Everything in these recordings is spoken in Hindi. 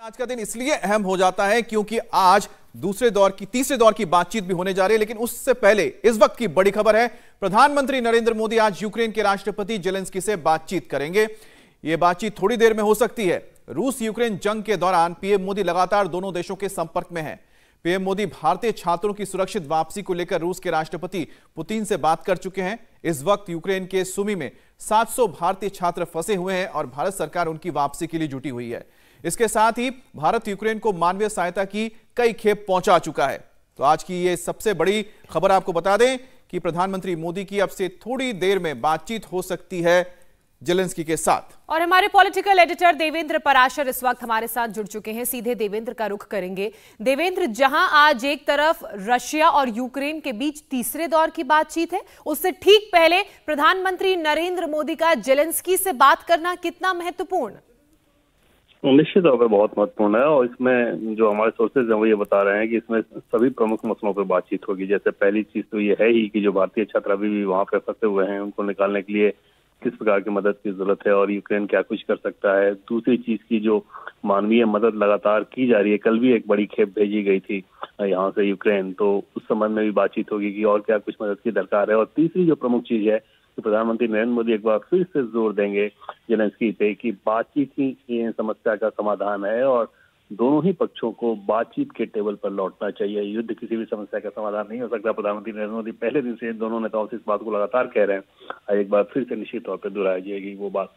आज का दिन इसलिए अहम हो जाता है क्योंकि आज तीसरे दौर की बातचीत भी होने जा रही है। लेकिन उससे पहले इस वक्त की बड़ी खबर है, प्रधानमंत्री नरेंद्र मोदी आज यूक्रेन के राष्ट्रपति जेलेंस्की से बातचीत करेंगे। यह बातचीत थोड़ी देर में हो सकती है। रूस यूक्रेन जंग के दौरान पीएम मोदी लगातार दोनों देशों के संपर्क में हैं। पीएम मोदी भारतीय छात्रों की सुरक्षित वापसी को लेकर रूस के राष्ट्रपति पुतिन से बात कर चुके हैं। इस वक्त यूक्रेन के सुमी में 700 भारतीय छात्र फंसे हुए हैं और भारत सरकार उनकी वापसी के लिए जुटी हुई है। इसके साथ ही भारत यूक्रेन को मानवीय सहायता की कई खेप पहुंचा चुका है। तो आज की ये सबसे बड़ी खबर आपको बता दें कि प्रधानमंत्री मोदी की अब से थोड़ी देर में बातचीत हो सकती है जेलेंस्की के साथ। और हमारे पॉलिटिकल एडिटर देवेंद्र पराशर इस वक्त हमारे साथ जुड़ चुके हैं। सीधे देवेंद्र का रुख करेंगे। देवेंद्र, जहां आज एक तरफ रशिया और यूक्रेन के बीच तीसरे दौर की बातचीत है, उससे ठीक पहले प्रधानमंत्री नरेंद्र मोदी का जेलेंस्की से बात करना कितना महत्वपूर्ण? निश्चित तौर पर बहुत महत्वपूर्ण है। और इसमें जो हमारे सोर्सेज हैं वो ये बता रहे हैं कि इसमें सभी प्रमुख मसलों पर बातचीत होगी। जैसे पहली चीज तो ये है ही कि जो भारतीय छात्र अभी भी वहां पे फंसे हुए हैं, उनको निकालने के लिए किस प्रकार की मदद की जरूरत है और यूक्रेन क्या कुछ कर सकता है। दूसरी चीज की जो मानवीय मदद लगातार की जा रही है, कल भी एक बड़ी खेप भेजी गई थी यहाँ से यूक्रेन, तो उस संबंध में भी बातचीत होगी कि और क्या कुछ मदद की दरकार है। और तीसरी जो प्रमुख चीज है तो प्रधानमंत्री नरेंद्र मोदी एक बार फिर से जोर देंगे जेलेंस्की पे कि बातचीत ही समस्या का समाधान है और दोनों ही पक्षों को बातचीत के टेबल पर लौटना चाहिए। युद्ध किसी भी समस्या का समाधान नहीं हो सकता। प्रधानमंत्री नरेंद्र मोदी पहले दिन से दोनों नेताओं से इस बात को लगातार कह रहे हैं। एक बार फिर से निश्चित तौर पर दोहराई जाएगी वो बात।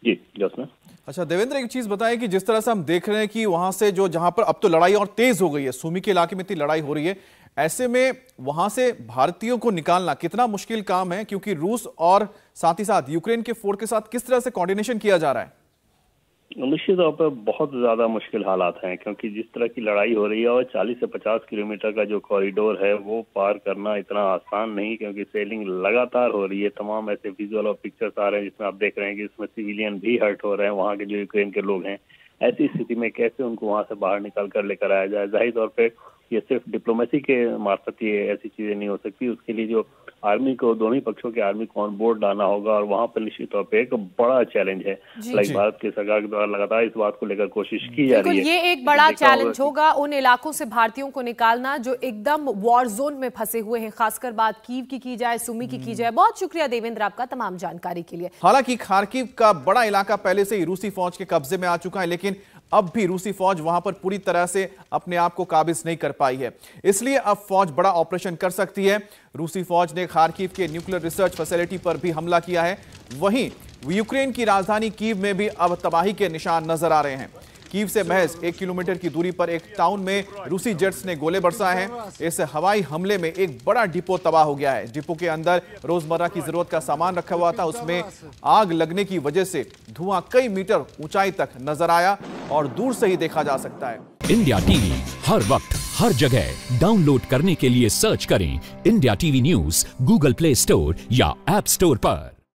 जी जसना। अच्छा देवेंद्र, एक चीज बताएं कि जिस तरह से हम देख रहे हैं कि वहां से जहां पर अब तो लड़ाई और तेज हो गई है, सुमी के इलाके में इतनी लड़ाई हो रही है, ऐसे में वहां से भारतीयों को निकालना कितना मुश्किल काम है, क्योंकि रूस और साथ ही साथ यूक्रेन के फोर्स के साथ किस तरह से कोऑर्डिनेशन किया जा रहा है? निश्चित तौर पर बहुत ज्यादा मुश्किल हालात हैं, क्योंकि जिस तरह की लड़ाई हो रही है और 40 से 50 किलोमीटर का जो कॉरिडोर है वो पार करना इतना आसान नहीं, क्योंकि सेलिंग लगातार हो रही है। तमाम ऐसे विजुअल और पिक्चर्स आ रहे हैं जिसमें आप देख रहे हैं कि इसमें सिविलियन भी हर्ट हो रहे हैं, वहाँ के जो यूक्रेन के लोग हैं। ऐसी स्थिति में कैसे उनको वहां से बाहर निकाल कर लेकर आया जाए? जाहिर तौर पे ये सिर्फ डिप्लोमेसी के मार्फत ये ऐसी चीजें नहीं हो सकती। उसके लिए जो आर्मी को, दोनों ही पक्षों के आर्मी को ऑन बोर्ड लाना होगा और वहां पर निश्चित तौर पे एक बड़ा चैलेंज है। भारत की सरकार के द्वारा लगातार इस बात को लेकर कोशिश की जा रही है। ये एक बड़ा चैलेंज होगा उन इलाकों से भारतीयों को निकालना जो एकदम वॉर जोन में फंसे हुए हैं। खासकर बात कीव की जाए, सुमी की जाए। बहुत शुक्रिया देवेंद्र आपका तमाम जानकारी के लिए। हालांकि खार्किव का बड़ा इलाका पहले से ही रूसी फौज के कब्जे में आ चुका है, लेकिन अब भी रूसी फौज वहां पर पूरी तरह से अपने आप को काबिज नहीं कर पाई है। इसलिए अब फौज बड़ा ऑपरेशन कर सकती है। रूसी फौज ने खार्किव के न्यूक्लियर रिसर्च फैसिलिटी पर भी हमला किया है। वहीं यूक्रेन की राजधानी कीव में भी अब तबाही के निशान नजर आ रहे हैं। कीव से महज 1 किलोमीटर की दूरी पर एक टाउन में रूसी जेट्स ने गोले बरसाए हैं। इस हवाई हमले में एक बड़ा डिपो तबाह हो गया है। डिपो के अंदर रोजमर्रा की जरूरत का सामान रखा हुआ था। उसमें आग लगने की वजह से धुआं कई मीटर ऊंचाई तक नजर आया और दूर से ही देखा जा सकता है। इंडिया टीवी हर वक्त हर जगह डाउनलोड करने के लिए सर्च करें India TV news Google play store या ऐप स्टोर पर।